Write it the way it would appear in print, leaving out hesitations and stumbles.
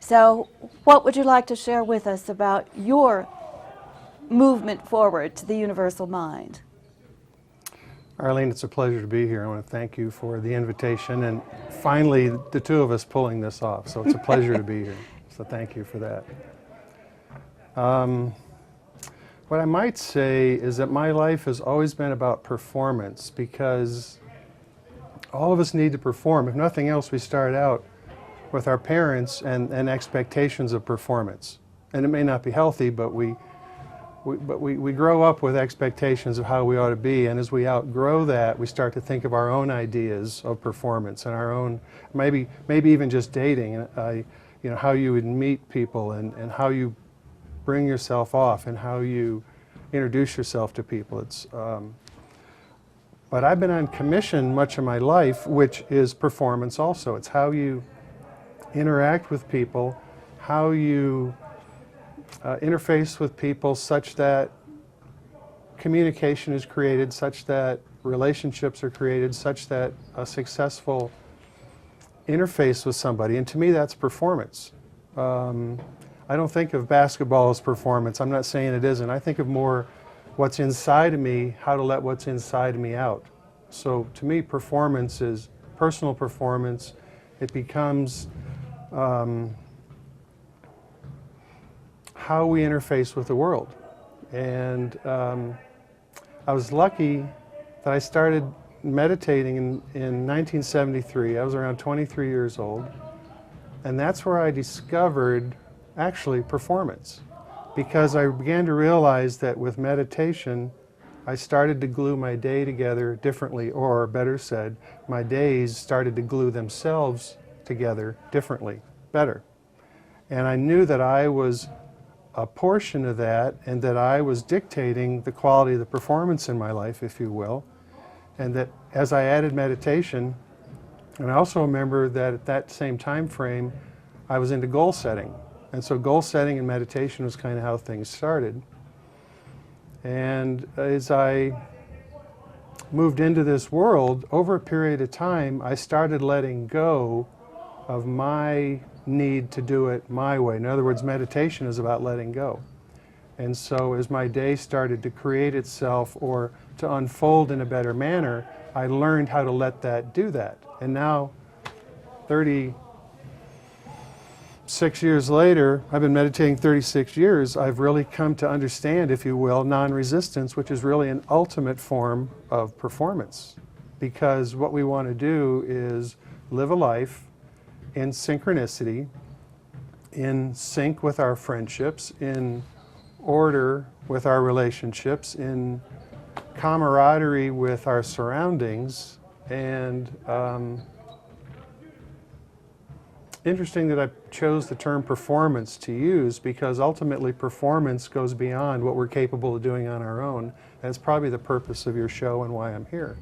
So what would you like to share with us about your movement forward to the universal mind? Arlene, it's a pleasure to be here. I want to thank you for the invitation and finally the two of us pulling this off. So it's a pleasure to be here. So thank you for that. What I might say is that my life has always been about performance, because all of us need to perform. If nothing else, we start out with our parents and expectations of performance. And it may not be healthy, but we grow up with expectations of how we ought to be, and as we outgrow that, we start to think of our own ideas of performance and our own, maybe even just dating, you know, how you would meet people and how you bring yourself off and how you introduce yourself to people. But I've been on commission much of my life, which is performance also. It's how you interact with people, how you interface with people such that communication is created, such that relationships are created, such that a successful interface with somebody. And to me, that's performance. I don't think of basketball as performance. I'm not saying it isn't. I think of more what's inside of me, how to let what's inside of me out. So to me, performance is personal performance. It becomes how we interface with the world. And I was lucky that I started meditating in 1973. I was around 23 years old. And that's where I discovered actually performance. Because I began to realize that with meditation, I started to glue my day together differently, or better said, my days started to glue themselves together differently, better. And I knew that I was a portion of that, and that I was dictating the quality of the performance in my life, if you will. And that as I added meditation, and I also remember that at that same time frame, I was into goal setting. And so goal setting and meditation was kind of how things started. And as I moved into this world, over a period of time, I started letting go of my need to do it my way. In other words, meditation is about letting go. And so as my day started to create itself or to unfold in a better manner, I learned how to let that do that. And now, 36 years later, I've been meditating 36 years, I've really come to understand, if you will, non-resistance, which is really an ultimate form of performance. Because what we want to do is live a life in synchronicity, in sync with our friendships, in order with our relationships, in camaraderie with our surroundings. And interesting that I chose the term performance to use, because ultimately performance goes beyond what we're capable of doing on our own. That's probably the purpose of your show and why I'm here.